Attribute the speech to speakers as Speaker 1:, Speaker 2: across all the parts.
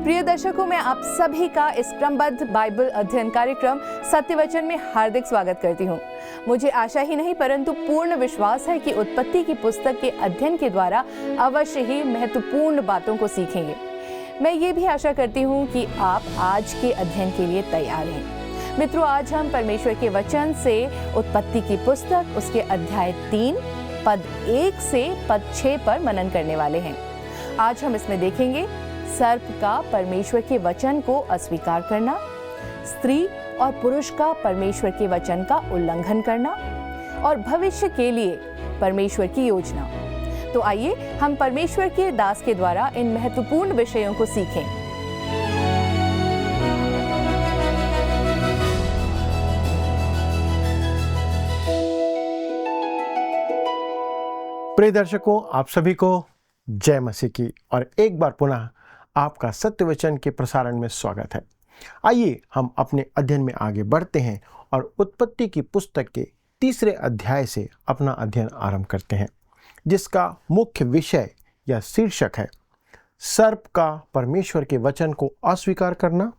Speaker 1: प्रिय दर्शकों, मैं आप सभी का इस क्रमबद्ध बाइबल अध्ययन कार्यक्रम सत्यवचन में हार्दिक स्वागत करती हूँ। मुझे आशा ही नहीं परंतु पूर्ण विश्वास है कि उत्पत्ति की पुस्तक के अध्ययन के द्वारा अवश्य ही महत्वपूर्ण बातों को सीखेंगे। मैं ये भी आशा करती हूँ कि आप आज के अध्ययन के लिए तैयार हैं। मित्रों, आज हम परमेश्वर के वचन से उत्पत्ति की पुस्तक उसके अध्याय 3 पद 1 से पद 6 पर मनन करने वाले हैं। आज हम इसमें देखेंगे सर्प का परमेश्वर के वचन को अस्वीकार करना, स्त्री और पुरुष का परमेश्वर के वचन का उल्लंघन करना और भविष्य के लिए परमेश्वर की योजना। तो आइए हम परमेश्वर के दास के द्वारा इन महत्वपूर्ण विषयों को सीखें।
Speaker 2: प्रिय दर्शकों, आप सभी को जय मसीह की और एक बार पुनः आपका सत्यवचन के प्रसारण में स्वागत है। आइए हम अपने अध्ययन में आगे बढ़ते हैं और उत्पत्ति की पुस्तक के तीसरे अध्याय से अपना अध्ययन आरंभ करते हैं, जिसका मुख्य विषय या शीर्षक है सर्प का परमेश्वर के वचन को अस्वीकार करना,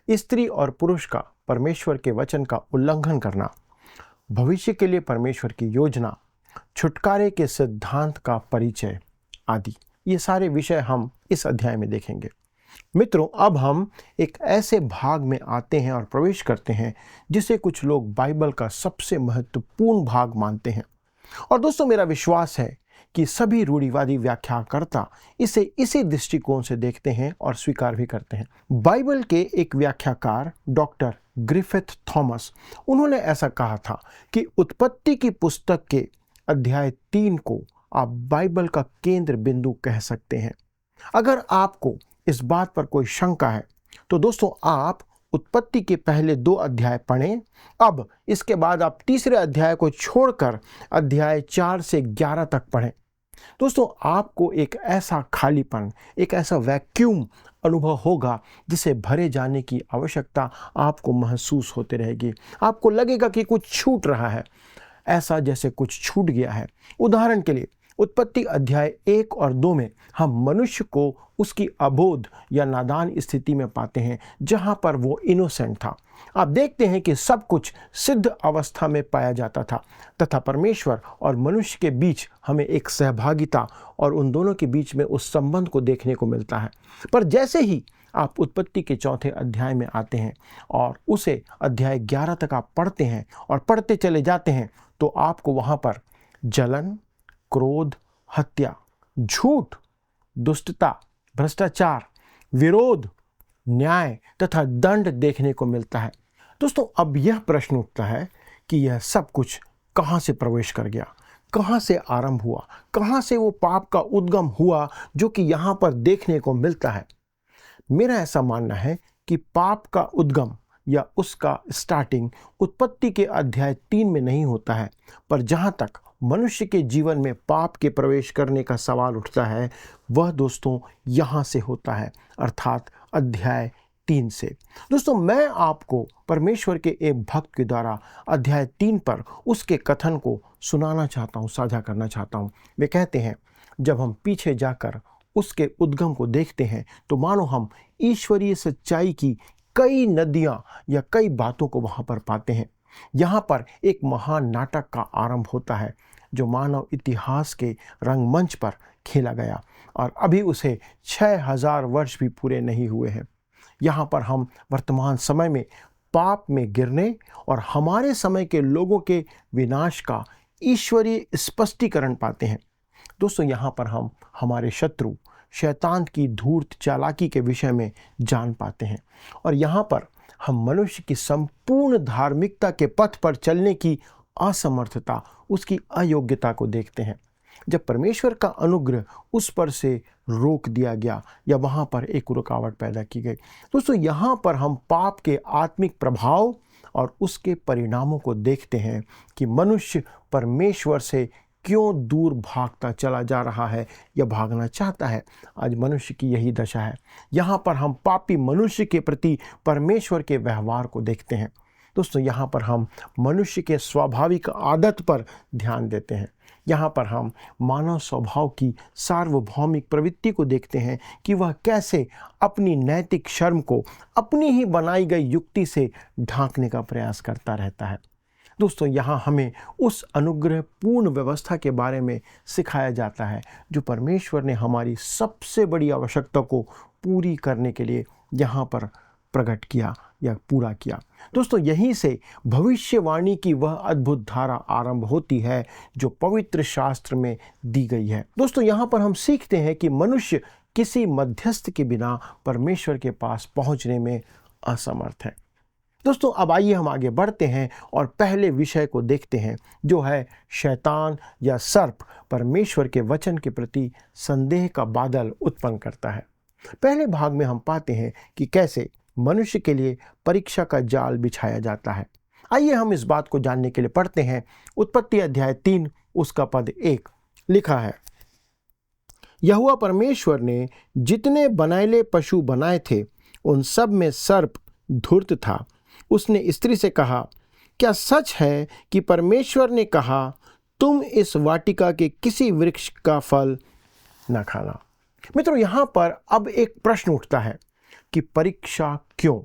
Speaker 2: स्त्री और पुरुष का परमेश्वर के वचन का उल्लंघन करना, भविष्य के लिए परमेश्वर की योजना, छुटकारे के सिद्धांत का परिचय आदि। ये सारे विषय हम इस अध्याय में देखेंगे। मित्रों, अब हम एक ऐसे भाग में आते हैं और प्रवेश करते हैं जिसे कुछ लोग बाइबल का सबसे महत्वपूर्ण भाग मानते हैं। और दोस्तों, मेरा विश्वास है कि सभी रूढ़िवादी व्याख्याकर्ता इसे इसी दृष्टिकोण से देखते हैं और स्वीकार भी करते हैं। बाइबल के एक व्याख्याकार डॉक्टर ग्रिफिथ थॉमस, उन्होंने ऐसा कहा था कि उत्पत्ति की पुस्तक के अध्याय 3 को आप बाइबल का केंद्र बिंदु कह सकते हैं। अगर आपको इस बात पर कोई शंका है तो दोस्तों, आप उत्पत्ति के पहले 2 अध्याय पढ़ें। अब इसके बाद आप तीसरे अध्याय को छोड़कर अध्याय 4 से 11 तक पढ़ें। दोस्तों, आपको एक ऐसा खालीपन, एक ऐसा वैक्यूम अनुभव होगा जिसे भरे जाने की आवश्यकता आपको महसूस होती रहेगी। आपको लगेगा कि कुछ छूट रहा है, ऐसा जैसे कुछ छूट गया है। उदाहरण के लिए उत्पत्ति अध्याय 1 और 2 में हम मनुष्य को उसकी अबोध या नादान स्थिति में पाते हैं, जहां पर वो इनोसेंट था। आप देखते हैं कि सब कुछ सिद्ध अवस्था में पाया जाता था तथा परमेश्वर और मनुष्य के बीच हमें एक सहभागिता और उन दोनों के बीच में उस संबंध को देखने को मिलता है। पर जैसे ही आप उत्पत्ति के 4थे अध्याय में आते हैं और उसे अध्याय 11 तक आप पढ़ते हैं और पढ़ते चले जाते हैं, तो आपको वहां पर जलन, क्रोध, हत्या, झूठ, दुष्टता, भ्रष्टाचार, विरोध, न्याय तथा दंड देखने को मिलता है। दोस्तों, अब यह प्रश्न उठता है कि यह सब कुछ कहां से प्रवेश कर गया, कहां से आरंभ हुआ, कहां से वो पाप का उद्गम हुआ जो कि यहां पर देखने को मिलता है। मेरा ऐसा मानना है कि पाप का उद्गम या उसका स्टार्टिंग उत्पत्ति के अध्याय 3 में नहीं होता है, पर जहां तक मनुष्य के जीवन में पाप के प्रवेश करने का सवाल उठता है, वह दोस्तों यहां से होता है, अर्थात अध्याय 3 से। दोस्तों, मैं आपको परमेश्वर के एक भक्त के द्वारा अध्याय 3 पर उसके कथन को सुनाना चाहता हूं, साझा करना चाहता हूं। वे कहते हैं, जब हम पीछे जाकर उसके उद्गम को देखते हैं तो मानो हम ईश्वरीय सच्चाई की कई नदियां या कई बातों को वहां पर पाते हैं। यहाँ पर एक महान नाटक का आरंभ होता है जो मानव इतिहास के रंगमंच पर खेला गया और अभी उसे 6000 वर्ष भी पूरे नहीं हुए हैं। यहाँ पर हम वर्तमान समय में पाप में गिरने और हमारे समय के लोगों के विनाश का ईश्वरीय स्पष्टीकरण पाते हैं। दोस्तों, यहाँ पर हम हमारे शत्रु शैतान की धूर्त चालाकी के विषय में जान पाते हैं और यहाँ पर हम मनुष्य की संपूर्ण धार्मिकता के पथ पर चलने की असमर्थता, उसकी अयोग्यता को देखते हैं। जब परमेश्वर का अनुग्रह उस पर से रोक दिया गया या वहाँ पर एक रुकावट पैदा की गई। दोस्तों, यहाँ पर हम पाप के आत्मिक प्रभाव और उसके परिणामों को देखते हैं कि मनुष्य परमेश्वर से क्यों दूर भागता चला जा रहा है या भागना चाहता है। आज मनुष्य की यही दशा है। यहाँ पर हम पापी मनुष्य के प्रति परमेश्वर के व्यवहार को देखते हैं। दोस्तों, यहाँ पर हम मनुष्य के स्वाभाविक आदत पर ध्यान देते हैं। यहाँ पर हम मानव स्वभाव की सार्वभौमिक प्रवृत्ति को देखते हैं कि वह कैसे अपनी नैतिक शर्म को अपनी ही बनाई गई युक्ति से ढांकने का प्रयास करता रहता है। दोस्तों, यहाँ हमें उस अनुग्रह पूर्ण व्यवस्था के बारे में सिखाया जाता है जो परमेश्वर ने हमारी सबसे बड़ी आवश्यकता को पूरी करने के लिए यहाँ पर प्रकट किया या पूरा किया। दोस्तों, यहीं से भविष्यवाणी की वह अद्भुत धारा आरंभ होती है जो पवित्र शास्त्र में दी गई है। दोस्तों, यहाँ पर हम सीखते हैं कि मनुष्य किसी मध्यस्थ के बिना परमेश्वर के पास पहुँचने में असमर्थ है। दोस्तों, अब आइए हम आगे बढ़ते हैं और पहले विषय को देखते हैं जो है शैतान या सर्प परमेश्वर के वचन के प्रति संदेह का बादल उत्पन्न करता है। पहले भाग में हम पाते हैं कि कैसे मनुष्य के लिए परीक्षा का जाल बिछाया जाता है। आइए हम इस बात को जानने के लिए पढ़ते हैं। उत्पत्ति अध्याय 3 उसका पद 1 लिखा है, यहोवा परमेश्वर ने जितने बनैले पशु बनाए थे उन सब में सर्प धूर्त था। उसने स्त्री से कहा, क्या सच है कि परमेश्वर ने कहा तुम इस वाटिका के किसी वृक्ष का फल न खाना? मित्रों, यहाँ पर अब एक प्रश्न उठता है कि परीक्षा क्यों?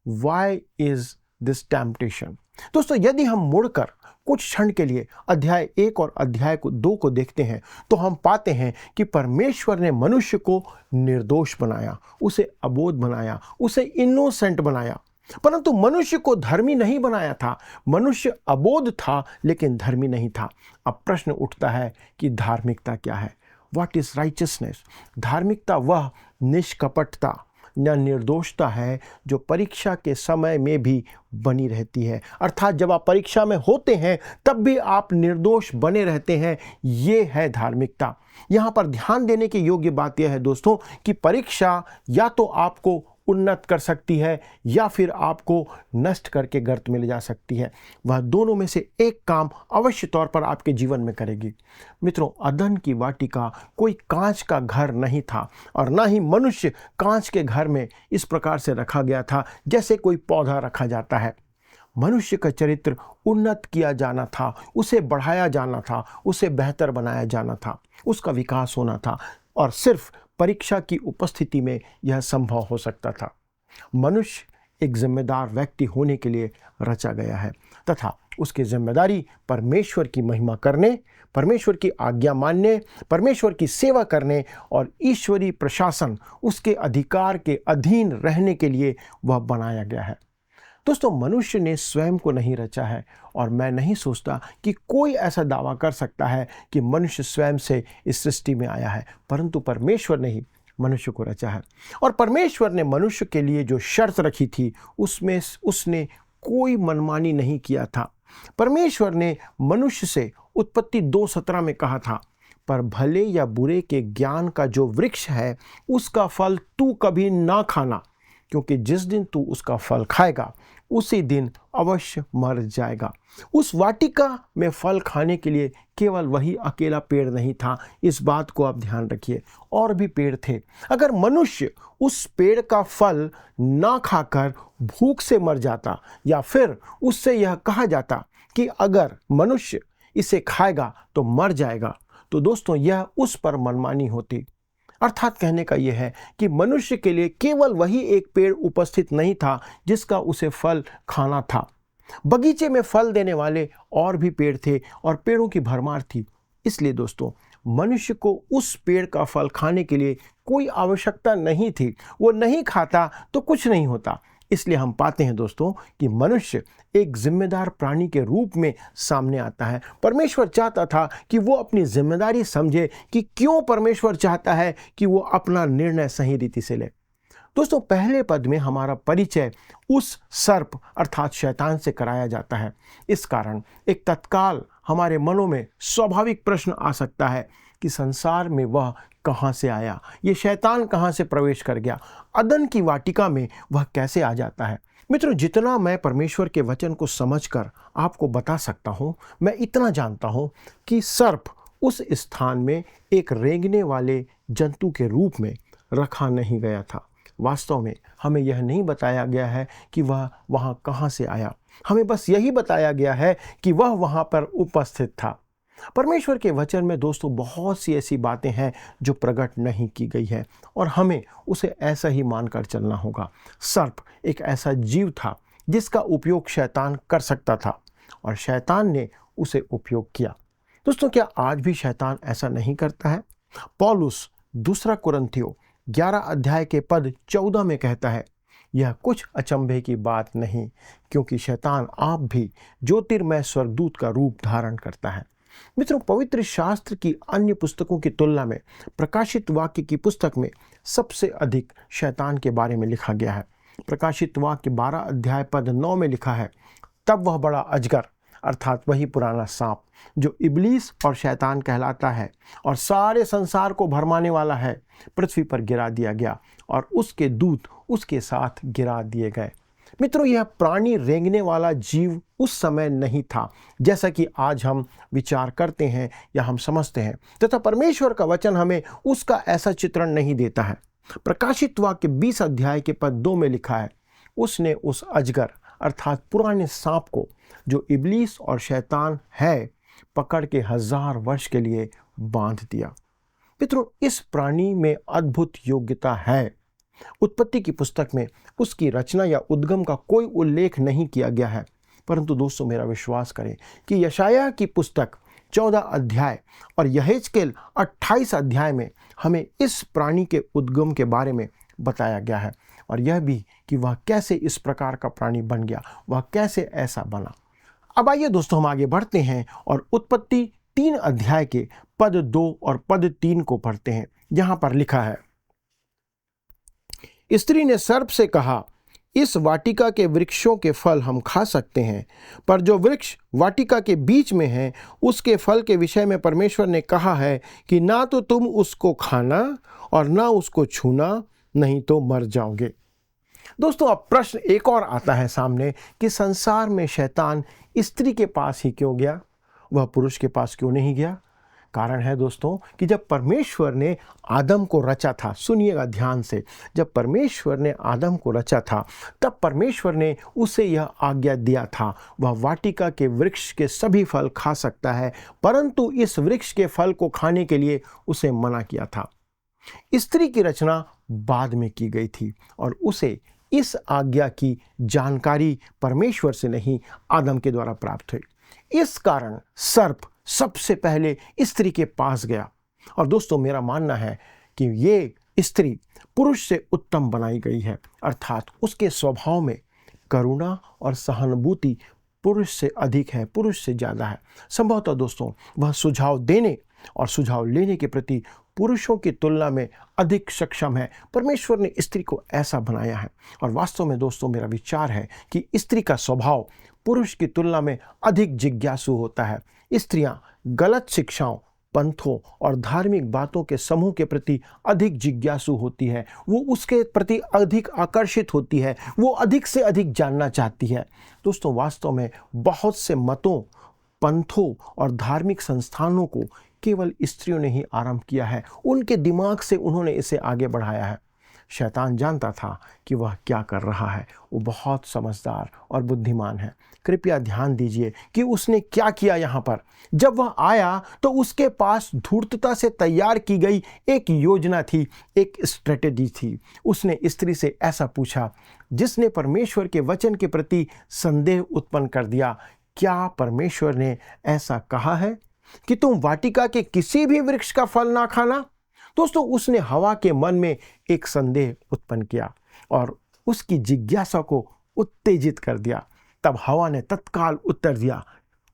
Speaker 2: Why is this temptation? दोस्तों, यदि हम मुड़कर कुछ क्षण के लिए अध्याय 1 और अध्याय 2 को देखते हैं तो हम पाते हैं कि परमेश्वर ने मनुष्य को निर्दोष बनाया, उसे अबोध बनाया, उसे इनोसेंट बनाया, परंतु मनुष्य को धर्मी नहीं बनाया था। मनुष्य अबोध था लेकिन धर्मी नहीं था। अब प्रश्न उठता है कि धार्मिकता क्या है? What is righteousness? धार्मिकता वह निष्कपटता या निर्दोषता है जो परीक्षा के समय में भी बनी रहती है। अर्थात जब आप परीक्षा में होते हैं तब भी आप निर्दोष बने रहते हैं। ये है धार्मिकता। यहाँ पर ध्यान देने की योग्य बात यह है दोस्तों कि परीक्षा या तो आपको उन्नत कर सकती है या फिर आपको नष्ट करके गर्त में ले जा सकती है। वह दोनों में से एक काम अवश्य तौर पर आपके जीवन में करेगी। मित्रों, अदन की वाटिका कोई कांच का घर नहीं था और ना ही मनुष्य कांच के घर में इस प्रकार से रखा गया था जैसे कोई पौधा रखा जाता है। मनुष्य का चरित्र उन्नत किया जाना था, उसे बढ़ाया जाना था, उसे बेहतर बनाया जाना था, उसका विकास होना था और सिर्फ परीक्षा की उपस्थिति में यह संभव हो सकता था। मनुष्य एक जिम्मेदार व्यक्ति होने के लिए रचा गया है तथा उसकी जिम्मेदारी परमेश्वर की महिमा करने, परमेश्वर की आज्ञा मानने, परमेश्वर की सेवा करने और ईश्वरीय प्रशासन उसके अधिकार के अधीन रहने के लिए वह बनाया गया है। दोस्तों, मनुष्य ने स्वयं को नहीं रचा है और मैं नहीं सोचता कि कोई ऐसा दावा कर सकता है कि मनुष्य स्वयं से इस सृष्टि में आया है, परंतु परमेश्वर ने ही मनुष्य को रचा है। और परमेश्वर ने मनुष्य के लिए जो शर्त रखी थी उसमें उसने कोई मनमानी नहीं किया था। परमेश्वर ने मनुष्य से उत्पत्ति 2:17 में कहा था, पर भले या बुरे के ज्ञान का जो वृक्ष है उसका फल तू कभी ना खाना, क्योंकि जिस दिन तू उसका फल खाएगा उसी दिन अवश्य मर जाएगा। उस वाटिका में फल खाने के लिए केवल वही अकेला पेड़ नहीं था, इस बात को आप ध्यान रखिए, और भी पेड़ थे। अगर मनुष्य उस पेड़ का फल ना खाकर भूख से मर जाता या फिर उससे यह कहा जाता कि अगर मनुष्य इसे खाएगा तो मर जाएगा, तो दोस्तों यह उस पर मनमानी होती। अर्थात कहने का यह है कि मनुष्य के लिए केवल वही एक पेड़ उपस्थित नहीं था जिसका उसे फल खाना था। बगीचे में फल देने वाले और भी पेड़ थे और पेड़ों की भरमार थी। इसलिए दोस्तों, मनुष्य को उस पेड़ का फल खाने के लिए कोई आवश्यकता नहीं थी। वो नहीं खाता तो कुछ नहीं होता। इसलिए हम पाते हैं दोस्तों कि मनुष्य एक जिम्मेदार प्राणी के रूप में सामने आता है। परमेश्वर चाहता था कि वो अपनी जिम्मेदारी समझे कि क्यों परमेश्वर चाहता है कि वो अपना निर्णय सही रीति से ले। दोस्तों, पहले पद में हमारा परिचय उस सर्प अर्थात शैतान से कराया जाता है। इस कारण एक तत्काल हमारे मनों में स्वाभाविक प्रश्न आ सकता है कि संसार में वह कहाँ से आया, ये शैतान कहाँ से प्रवेश कर गया, अदन की वाटिका में वह कैसे आ जाता है। मित्रों, जितना मैं परमेश्वर के वचन को समझकर आपको बता सकता हूँ, मैं इतना जानता हूँ कि सर्प उस स्थान में एक रेंगने वाले जंतु के रूप में रखा नहीं गया था। वास्तव में हमें यह नहीं बताया गया है कि वह वहाँ कहाँ से आया। हमें बस यही बताया गया है कि वह वहाँ पर उपस्थित था। परमेश्वर के वचन में दोस्तों बहुत सी ऐसी बातें हैं जो प्रकट नहीं की गई है और हमें उसे ऐसा ही मानकर चलना होगा। सर्प एक ऐसा जीव था जिसका उपयोग शैतान कर सकता था और शैतान ने उसे उपयोग किया। दोस्तों, क्या आज भी शैतान ऐसा नहीं करता है? पौलुस दूसरा कुरिन्थियों 11 अध्याय के पद 14 में कहता है, यह कुछ अचंभे की बात नहीं, क्योंकि शैतान आप भी ज्योतिर्मय स्वर्गदूत का रूप धारण करता है। मित्रों, पवित्र शास्त्र की अन्य पुस्तकों की तुलना में प्रकाशित वाक्य की पुस्तक में सबसे अधिक शैतान के बारे में लिखा गया है। प्रकाशित वाक्य 12 अध्याय पद 9 में लिखा है, तब वह बड़ा अजगर अर्थात वही पुराना सांप जो इब्लीस और शैतान कहलाता है और सारे संसार को भरमाने वाला है, पृथ्वी पर गिरा दिया गया और उसके दूत उसके साथ गिरा दिए गए। मित्रों, यह प्राणी रेंगने वाला जीव उस समय नहीं था जैसा कि आज हम विचार करते हैं या हम समझते हैं, तथा परमेश्वर का वचन हमें उसका ऐसा चित्रण नहीं देता है। प्रकाशित वाक्य 20 अध्याय के पद 2 में लिखा है, उसने उस अजगर अर्थात पुराने सांप को जो इब्लीस और शैतान है पकड़ के 1000 वर्ष के लिए बांध दिया। मित्रों, इस प्राणी में अद्भुत योग्यता है। उत्पत्ति की पुस्तक में उसकी रचना या उद्गम का कोई उल्लेख नहीं किया गया है, परंतु दोस्तों मेरा विश्वास करें कि यशायाह की पुस्तक 14 अध्याय और यहेजकेल 28 अध्याय में हमें इस प्राणी के उद्गम के बारे में बताया गया है और यह भी कि वह कैसे इस प्रकार का प्राणी बन गया, वह कैसे ऐसा बना। अब आइए दोस्तों हम आगे बढ़ते हैं और उत्पत्ति 3 अध्याय के पद 2 और पद 3 को पढ़ते हैं। यहाँ पर लिखा है, स्त्री ने सर्प से कहा, इस वाटिका के वृक्षों के फल हम खा सकते हैं, पर जो वृक्ष वाटिका के बीच में है उसके फल के विषय में परमेश्वर ने कहा है कि ना तो तुम उसको खाना और ना उसको छूना, नहीं तो मर जाओगे। दोस्तों, अब प्रश्न एक और आता है सामने कि संसार में शैतान स्त्री के पास ही क्यों गया, वह पुरुष के पास क्यों नहीं गया? कारण है दोस्तों कि जब परमेश्वर ने आदम को रचा था, सुनिएगा ध्यान से, जब परमेश्वर ने आदम को रचा था तब परमेश्वर ने उसे यह आज्ञा दिया था, वह वाटिका के वृक्ष के सभी फल खा सकता है, परंतु इस वृक्ष के फल को खाने के लिए उसे मना किया था। स्त्री की रचना बाद में की गई थी और उसे इस आज्ञा की जानकारी परमेश्वर से नहीं आदम के द्वारा प्राप्त हुई। इस कारण सर्प सबसे पहले स्त्री के पास गया और दोस्तों मेरा मानना है कि ये स्त्री पुरुष से उत्तम बनाई गई है, अर्थात उसके स्वभाव में करुणा और सहानुभूति पुरुष से अधिक है, पुरुष से ज़्यादा है। संभवतः दोस्तों वह सुझाव देने और सुझाव लेने के प्रति पुरुषों की तुलना में अधिक सक्षम है। परमेश्वर ने स्त्री को ऐसा बनाया है और वास्तव में दोस्तों मेरा विचार है कि स्त्री का स्वभाव पुरुष की तुलना में अधिक जिज्ञासु होता है। स्त्रियां गलत शिक्षाओं, पंथों और धार्मिक बातों के समूह के प्रति अधिक जिज्ञासु होती है, वो उसके प्रति अधिक आकर्षित होती है, वो अधिक से अधिक जानना चाहती है। दोस्तों वास्तव में बहुत से मतों, पंथों और धार्मिक संस्थानों को केवल स्त्रियों ने ही आरंभ किया है, उनके दिमाग से उन्होंने इसे आगे बढ़ाया है। शैतान जानता था कि वह क्या कर रहा है, वो बहुत समझदार और बुद्धिमान है। कृपया ध्यान दीजिए कि उसने क्या किया यहाँ पर। जब वह आया तो उसके पास धूर्तता से तैयार की गई एक योजना थी, एक स्ट्रेटेजी थी। उसने स्त्री से ऐसा पूछा जिसने परमेश्वर के वचन के प्रति संदेह उत्पन्न कर दिया, क्या परमेश्वर ने ऐसा कहा है कि तुम वाटिका के किसी भी वृक्ष का फल ना खाना? दोस्तों उसने हवा के मन में एक संदेह उत्पन्न किया और उसकी जिज्ञासा को उत्तेजित कर दिया। तब हवा ने तत्काल उत्तर दिया,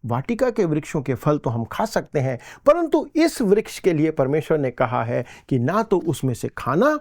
Speaker 2: वाटिका के वृक्षों के फल तो हम खा सकते हैं, परंतु इस वृक्ष के लिए परमेश्वर ने कहा है कि ना तो उसमें से खाना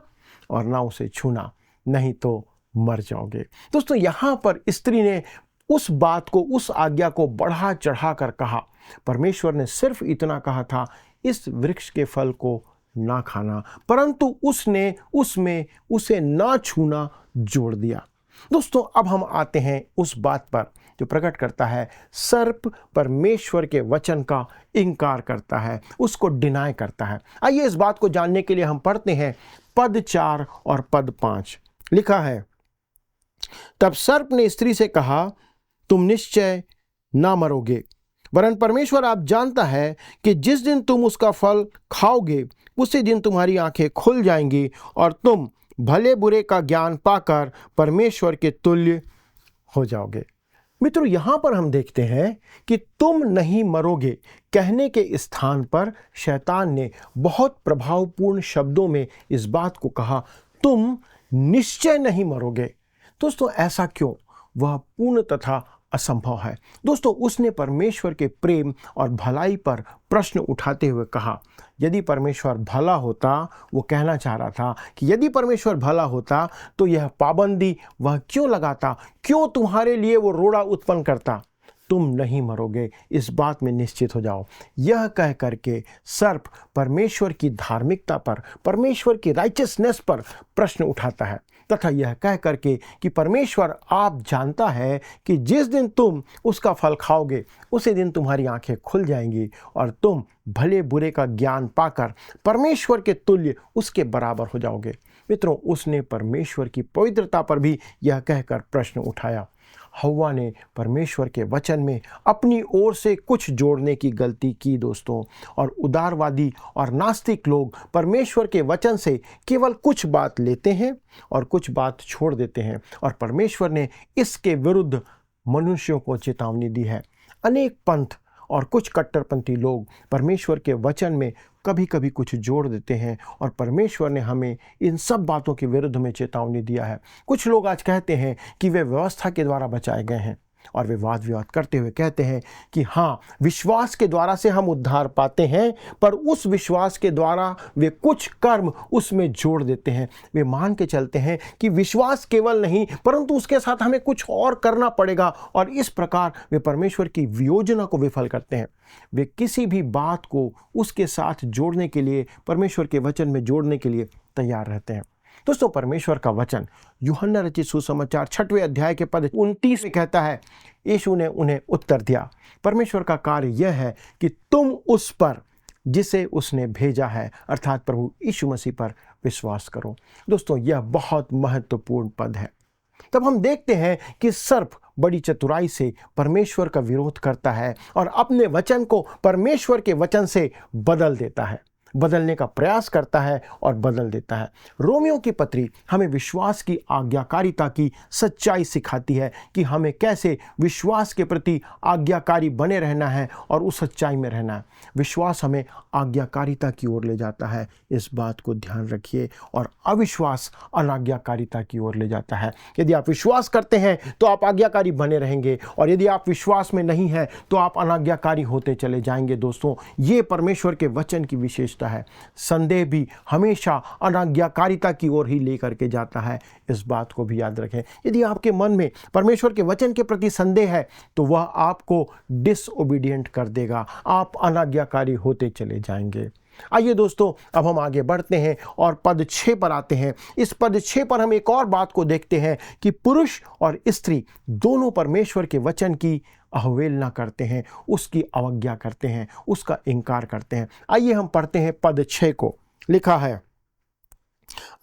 Speaker 2: और ना उसे छूना, नहीं तो मर जाओगे। दोस्तों यहाँ पर स्त्री ने उस बात को, उस आज्ञा को बढ़ा चढ़ा कर कहा। परमेश्वर ने सिर्फ इतना कहा था, इस वृक्ष के फल को ना खाना, परंतु उसने उसमें उसे ना छूना जोड़ दिया। दोस्तों अब हम आते हैं उस बात पर जो प्रकट करता है सर्प परमेश्वर के वचन का इनकार करता है, उसको डिनाय करता है। आइए इस बात को जानने के लिए हम पढ़ते हैं पद 4 और पद 5। लिखा है, तब सर्प ने स्त्री से कहा, तुम निश्चय ना मरोगे, वरन परमेश्वर आप जानता है कि जिस दिन तुम उसका फल खाओगे उसी दिन तुम्हारी आंखें खुल जाएंगी और तुम भले बुरे का ज्ञान पाकर परमेश्वर के तुल्य हो जाओगे। मित्रों, यहाँ पर हम देखते हैं कि तुम नहीं मरोगे कहने के स्थान पर शैतान ने बहुत प्रभावपूर्ण शब्दों में इस बात को कहा, तुम निश्चय नहीं मरोगे। दोस्तों, ऐसा क्यों? वह पूर्ण तथा असंभव है। दोस्तों, उसने परमेश्वर के प्रेम और भलाई पर प्रश्न उठाते हुए कहा, यदि परमेश्वर भला होता, वो कहना चाह रहा था कि यदि परमेश्वर भला होता तो यह पाबंदी वह क्यों लगाता, क्यों तुम्हारे लिए वो रोड़ा उत्पन्न करता? तुम नहीं मरोगे, इस बात में निश्चित हो जाओ। यह कह करके सर्प परमेश्वर की धार्मिकता पर, परमेश्वर की राइचियसनेस पर प्रश्न उठाता है तथा यह कह करके कि परमेश्वर आप जानता है कि जिस दिन तुम उसका फल खाओगे उसी दिन तुम्हारी आंखें खुल जाएंगी और तुम भले बुरे का ज्ञान पाकर परमेश्वर के तुल्य उसके बराबर हो जाओगे। मित्रों, उसने परमेश्वर की पवित्रता पर भी यह कहकर प्रश्न उठाया। हव्वा ने परमेश्वर के वचन में अपनी ओर से कुछ जोड़ने की गलती की दोस्तों, और उदारवादी और नास्तिक लोग परमेश्वर के वचन से केवल कुछ बात लेते हैं और कुछ बात छोड़ देते हैं, और परमेश्वर ने इसके विरुद्ध मनुष्यों को चेतावनी दी है। अनेक पंथ और कुछ कट्टरपंथी लोग परमेश्वर के वचन में कभी कभी कुछ जोड़ देते हैं और परमेश्वर ने हमें इन सब बातों के विरुद्ध में चेतावनी दिया है। कुछ लोग आज कहते हैं कि वे व्यवस्था के द्वारा बचाए गए हैं और वे वाद विवाद करते हुए कहते हैं कि हाँ, विश्वास के द्वारा से हम उद्धार पाते हैं, पर उस विश्वास के द्वारा वे कुछ कर्म उसमें जोड़ देते हैं। वे मान के चलते हैं कि विश्वास केवल नहीं परंतु उसके साथ हमें कुछ और करना पड़ेगा, और इस प्रकार वे परमेश्वर की योजना को विफल करते हैं। वे किसी भी बात को उसके साथ जोड़ने के लिए, परमेश्वर के वचन में जोड़ने के लिए तैयार रहते हैं। दोस्तों, परमेश्वर का वचन यूहन्ना रचित सुसमाचार 6वें अध्याय के पद 29 में कहता है, यीशु ने उन्हें उत्तर दिया, परमेश्वर का कार्य यह है कि तुम उस पर जिसे उसने भेजा है अर्थात प्रभु यीशु मसीह पर विश्वास करो। दोस्तों, यह बहुत महत्वपूर्ण पद है। तब हम देखते हैं कि सर्प बड़ी चतुराई से परमेश्वर का विरोध करता है और अपने वचन को परमेश्वर के वचन से बदल देता है, बदलने का प्रयास करता है और बदल देता है। रोमियो की पत्री हमें विश्वास की आज्ञाकारिता की सच्चाई सिखाती है कि हमें कैसे विश्वास के प्रति आज्ञाकारी बने रहना है और उस सच्चाई में रहना है। विश्वास हमें आज्ञाकारिता की ओर ले जाता है, इस बात को ध्यान रखिए, और अविश्वास अनाज्ञाकारिता की ओर ले जाता है। यदि आप विश्वास करते हैं तो आप आज्ञाकारी बने रहेंगे, और यदि आप विश्वास में नहीं हैं तो आप अनाज्ञाकारी होते चले जाएंगे। दोस्तों, ये परमेश्वर के वचन की विशेषता है। संदेह भी हमेशा अनाज्ञाकारिता की ओर ही लेकर के जाता है, इस बात को भी याद रखें। यदि आपके मन में परमेश्वर के वचन के प्रति संदेह है तो वह आपको डिसओबीडिएंट कर देगा, आप अनाज्ञाकारी होते चले जाएंगे। आइए दोस्तों, अब हम आगे बढ़ते हैं और पद 6 पर आते हैं। इस पद 6 पर हम एक और बात को देखते हैं कि पुरुष और स्त्री दोनों परमेश्वर के वचन की अवहेलना करते हैं, उसकी अवज्ञा करते हैं, उसका इनकार करते हैं। आइए हम पढ़ते हैं पद 6 को। लिखा है,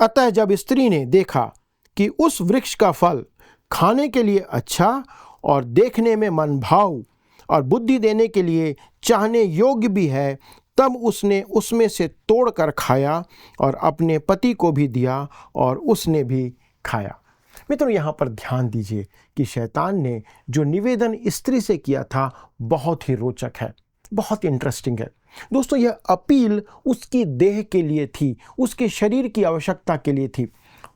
Speaker 2: अतः जब स्त्री ने देखा कि उस वृक्ष का फल खाने के लिए अच्छा और देखने में मनभाऊ और बुद्धि देने के लिए चाहने योग्य भी है, तब उसने उसमें से तोड़कर खाया और अपने पति को भी दिया और उसने भी खाया। मित्रों, यहाँ पर ध्यान दीजिए कि शैतान ने जो निवेदन स्त्री से किया था बहुत ही रोचक है, बहुत इंटरेस्टिंग है। दोस्तों, यह अपील उसकी देह के लिए थी, उसके शरीर की आवश्यकता के लिए थी।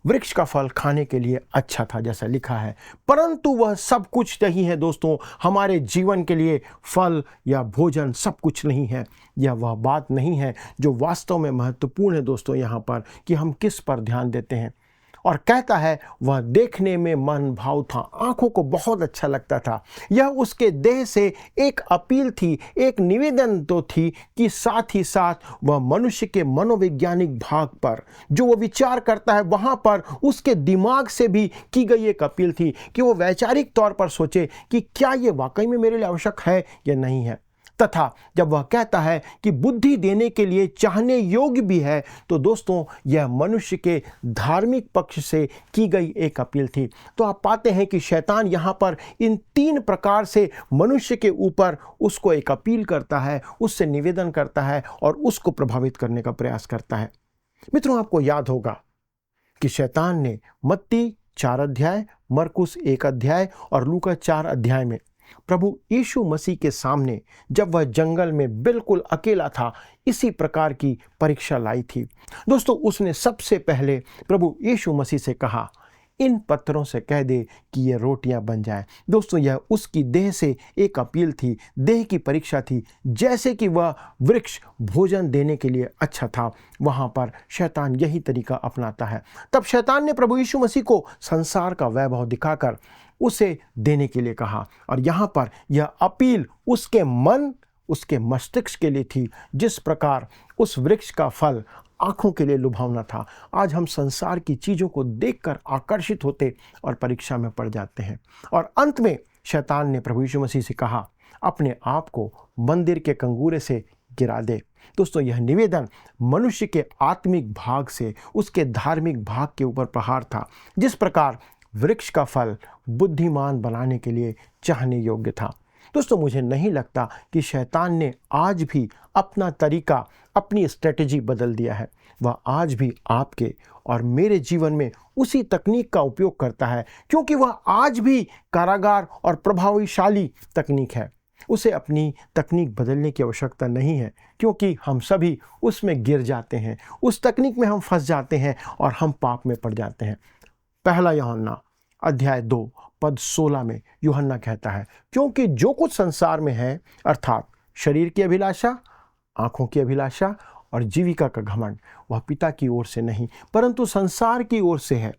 Speaker 2: वृक्ष का फल खाने के लिए अच्छा था जैसा लिखा है, परंतु वह सब कुछ नहीं है। दोस्तों, हमारे जीवन के लिए फल या भोजन सब कुछ नहीं है। यह वह बात नहीं है जो वास्तव में महत्वपूर्ण है दोस्तों यहाँ पर, कि हम किस पर ध्यान देते हैं। और कहता है वह देखने में मन भाव था, आंखों को बहुत अच्छा लगता था। यह उसके देह से एक अपील थी, एक निवेदन तो थी कि साथ ही साथ वह मनुष्य के मनोवैज्ञानिक भाग पर जो वो विचार करता है वहाँ पर उसके दिमाग से भी की गई एक अपील थी कि वो वैचारिक तौर पर सोचे कि क्या ये वाकई में मेरे लिए आवश्यक है या नहीं है। तथा जब वह कहता है कि बुद्धि देने के लिए चाहने योग्य भी है, तो दोस्तों यह मनुष्य के धार्मिक पक्ष से की गई एक अपील थी। तो आप पाते हैं कि शैतान यहाँ पर इन 3 प्रकार से मनुष्य के ऊपर उसको एक अपील करता है, उससे निवेदन करता है और उसको प्रभावित करने का प्रयास करता है। मित्रों, आपको याद होगा कि शैतान ने मत्ती 4 अध्याय, मरकुस 1 अध्याय और लूका 4 अध्याय में प्रभु यीशु मसीह के सामने जब वह जंगल में बिल्कुल अकेला था, इसी प्रकार की परीक्षा लाई थी। दोस्तों, उसने सबसे पहले प्रभु यीशु मसीह से कहा, इन पत्थरों से कह दे कि ये रोटियां बन जाएं। दोस्तों, यह उसकी देह से एक अपील थी, देह की परीक्षा थी। जैसे कि वह वृक्ष भोजन देने के लिए अच्छा था, वहां पर शैतान यही तरीका अपनाता है। तब शैतान ने प्रभु यीशु मसीह को संसार का वैभव दिखाकर उसे देने के लिए कहा, और यहाँ पर यह अपील उसके मन, उसके मस्तिष्क के लिए थी। जिस प्रकार उस वृक्ष का फल आंखों के लिए लुभावना था, आज हम संसार की चीज़ों को देखकर आकर्षित होते और परीक्षा में पड़ जाते हैं। और अंत में शैतान ने प्रभु यीशु मसीह से कहा, अपने आप को मंदिर के कंगूरे से गिरा दे। दोस्तों, यह निवेदन मनुष्य के आत्मिक भाग से उसके धार्मिक भाग के ऊपर प्रहार था। जिस प्रकार वृक्ष का फल बुद्धिमान बनाने के लिए चाहने योग्य था। दोस्तों, मुझे नहीं लगता कि शैतान ने आज भी अपना तरीका, अपनी स्ट्रेटेजी बदल दिया है। वह आज भी आपके और मेरे जीवन में उसी तकनीक का उपयोग करता है, क्योंकि वह आज भी कारागार और प्रभावशाली तकनीक है। उसे अपनी तकनीक बदलने की आवश्यकता नहीं है, क्योंकि हम सभी उसमें गिर जाते हैं, उस तकनीक में हम फंस जाते हैं और हम पाप में पड़ जाते हैं। 1 यूहन्ना अध्याय 2 पद 16 में यूहन्ना कहता है, क्योंकि जो कुछ संसार में है, अर्थात शरीर की अभिलाषा, आंखों की अभिलाषा और जीविका का घमंड, वह पिता की ओर से नहीं परंतु संसार की ओर से है।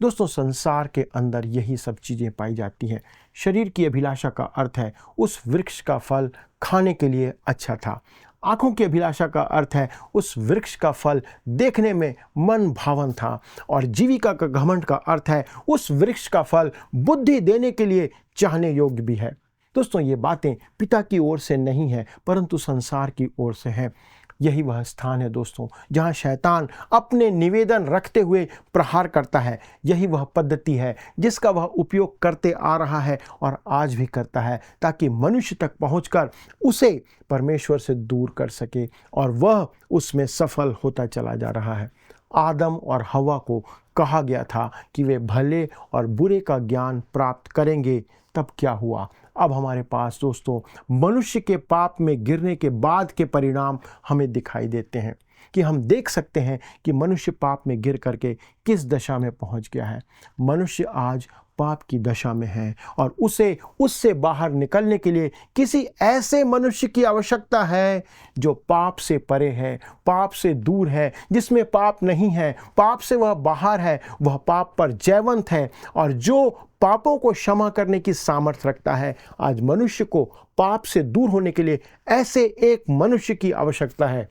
Speaker 2: दोस्तों, संसार के अंदर यही सब चीज़ें पाई जाती हैं। शरीर की अभिलाषा का अर्थ है उस वृक्ष का फल खाने के लिए अच्छा था। आंखों की अभिलाषा का अर्थ है उस वृक्ष का फल देखने में मन भावन था। और जीविका का घमंड का अर्थ है उस वृक्ष का फल बुद्धि देने के लिए चाहने योग्य भी है। दोस्तों, ये बातें पिता की ओर से नहीं है परंतु संसार की ओर से है। यही वह स्थान है दोस्तों, जहां शैतान अपने निवेदन रखते हुए प्रहार करता है। यही वह पद्धति है जिसका वह उपयोग करते आ रहा है और आज भी करता है, ताकि मनुष्य तक पहुंचकर उसे परमेश्वर से दूर कर सके, और वह उसमें सफल होता चला जा रहा है। आदम और हवा को कहा गया था कि वे भले और बुरे का ज्ञान प्राप्त करेंगे। तब क्या हुआ? अब हमारे पास दोस्तों मनुष्य के पाप में गिरने के बाद के परिणाम हमें दिखाई देते हैं, कि हम देख सकते हैं कि मनुष्य पाप में गिर करके किस दशा में पहुंच गया है। मनुष्य आज पाप की दशा में है और उसे उससे बाहर निकलने के लिए किसी ऐसे मनुष्य की आवश्यकता है जो पाप से परे है, पाप से दूर है, जिसमें पाप नहीं है, पाप से वह बाहर है, वह पाप पर जयवंत है और जो पापों को क्षमा करने की सामर्थ्य रखता है। आज मनुष्य को पाप से दूर होने के लिए ऐसे एक मनुष्य की आवश्यकता है।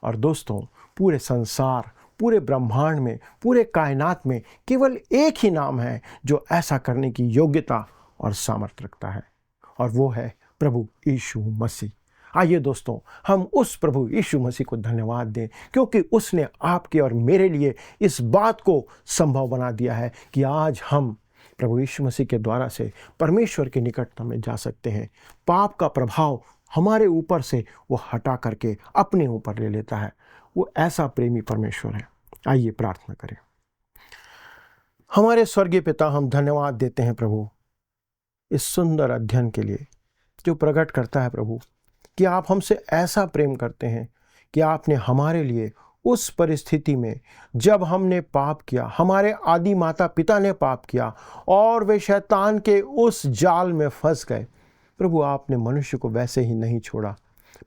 Speaker 2: और दोस्तों, पूरे संसार, पूरे ब्रह्मांड में, पूरे कायनात में केवल एक ही नाम है जो ऐसा करने की योग्यता और सामर्थ्य रखता है, और वो है प्रभु यीशु मसीह। आइए दोस्तों, हम उस प्रभु यीशु मसीह को धन्यवाद दें, क्योंकि उसने आपके और मेरे लिए इस बात को संभव बना दिया है कि आज हम प्रभु यीशु मसीह के द्वारा से परमेश्वर के निकटता में जा सकते हैं। पाप का प्रभाव हमारे ऊपर से वो हटा करके अपने ऊपर ले लेता है। वो ऐसा प्रेमी परमेश्वर है। आइए प्रार्थना करें। हमारे स्वर्गीय पिता, हम धन्यवाद देते हैं प्रभु इस सुंदर अध्ययन के लिए, जो प्रकट करता है प्रभु कि आप हमसे ऐसा प्रेम करते हैं कि आपने हमारे लिए उस परिस्थिति में, जब हमने पाप किया, हमारे आदि माता पिता ने पाप किया और वे शैतान के उस जाल में फंस गए, प्रभु आपने मनुष्य को वैसे ही नहीं छोड़ा,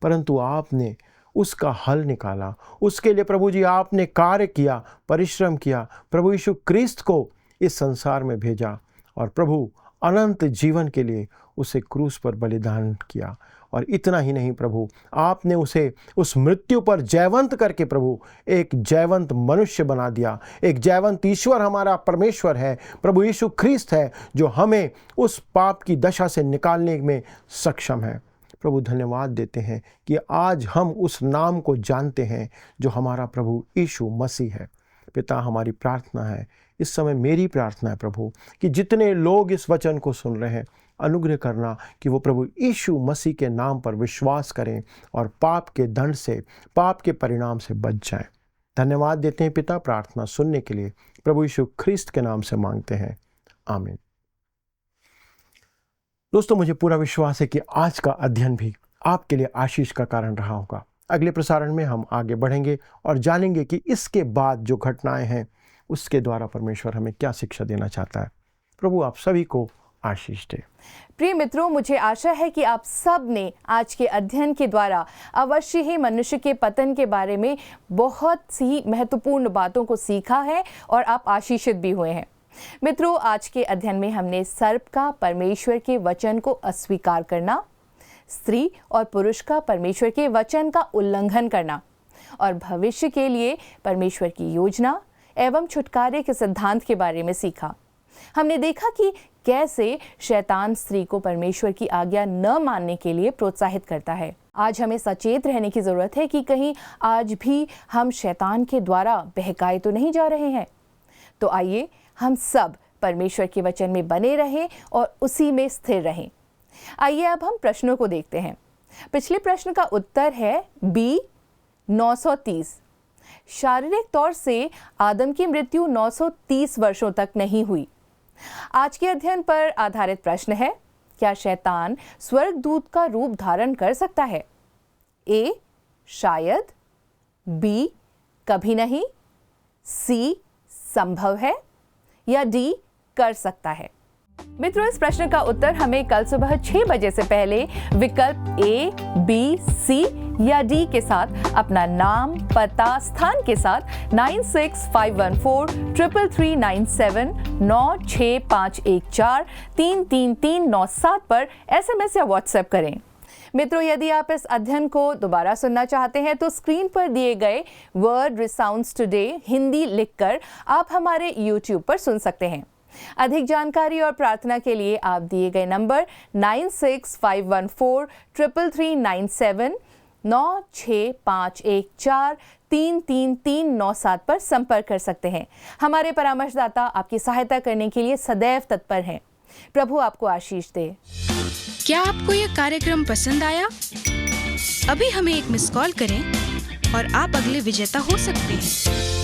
Speaker 2: परंतु आपने उसका हल निकाला। उसके लिए प्रभु जी आपने कार्य किया, परिश्रम किया, प्रभु यीशु क्रिस्त को इस संसार में भेजा और प्रभु अनंत जीवन के लिए उसे क्रूस पर बलिदान किया। और इतना ही नहीं प्रभु, आपने उसे उस मृत्यु पर जयवंत करके प्रभु एक जयवंत मनुष्य बना दिया। एक जयवंत ईश्वर हमारा परमेश्वर है, प्रभु यीशु ख्रीस्त है, जो हमें उस पाप की दशा से निकालने में सक्षम है। प्रभु धन्यवाद देते हैं कि आज हम उस नाम को जानते हैं जो हमारा प्रभु यीशु मसीह है। पिता, हमारी प्रार्थना है, इस समय मेरी प्रार्थना है प्रभु, कि जितने लोग इस वचन को सुन रहे हैं, अनुग्रह करना कि वो प्रभु यीशु मसीह के नाम पर विश्वास करें और पाप के दंड से, पाप के परिणाम से बच जाएं। धन्यवाद देते हैं पिता, प्रार्थना सुनने के लिए प्रभु यीशु ख्रिस्त के नाम से मांगते हैं, आमीन। दोस्तों, मुझे पूरा विश्वास है कि आज का अध्ययन भी आपके लिए आशीष का कारण रहा होगा। अगले प्रसारण में हम आगे बढ़ेंगे और जानेंगे कि इसके बाद जो घटनाएं हैं उसके द्वारा परमेश्वर हमें क्या शिक्षा देना चाहता है। प्रभु आप सभी को आशीष दे।
Speaker 1: प्रिय मित्रों, मुझे आशा है कि आप सब ने आज के अध्ययन के द्वारा अवश्य ही मनुष्य के पतन के बारे में बहुत सी महत्वपूर्ण बातों को सीखा है और आप आशीषित भी हुए हैं। मित्रों, आज के अध्ययन में हमने सर्प का परमेश्वर के वचन को अस्वीकार करना, स्त्री और पुरुष का परमेश्वर के वचन का उल्लंघन करना और भविष्य के लिए परमेश्वर की योजना एवं छुटकारे के सिद्धांत के बारे में सीखा। हमने देखा कि कैसे शैतान स्त्री को परमेश्वर की आज्ञा न मानने के लिए प्रोत्साहित करता है। आज हमें सचेत रहने की जरूरत है कि कहीं आज भी हम शैतान के द्वारा बहकाए तो नहीं जा रहे हैं। तो आइए हम सब परमेश्वर के वचन में बने रहें और उसी में स्थिर रहें। आइए अब हम प्रश्नों को देखते हैं। पिछले प्रश्न का उत्तर है बी 930। शारीरिक तौर से आदम की मृत्यु 930 वर्षों तक नहीं हुई। आज के अध्ययन पर आधारित प्रश्न है, क्या शैतान स्वर्गदूत का रूप धारण कर सकता है? ए शायद, बी कभी नहीं, सी संभव है या डी कर सकता है। मित्रों, इस प्रश्न का उत्तर हमें कल सुबह 6 बजे से पहले विकल्प ए, बी, सी या डी के साथ अपना नाम, पता, स्थान के साथ 9651433397 96514 33397 पर SMS या WhatsApp करें। मित्रों, यदि आप इस अध्ययन को दोबारा सुनना चाहते हैं तो स्क्रीन पर दिए गए वर्ड रिसाउंड्स टुडे हिंदी लिखकर आप हमारे YouTube पर सुन सकते हैं। अधिक जानकारी और प्रार्थना के लिए आप दिए गए नंबर 9651433397 96514 33397 पर संपर्क कर सकते हैं। हमारे परामर्शदाता आपकी सहायता करने के लिए सदैव तत्पर हैं। प्रभु आपको आशीष दे।
Speaker 3: क्या आपको यह कार्यक्रम पसंद आया? अभी हमें एक मिस कॉल करें और आप अगले विजेता हो सकते हैं।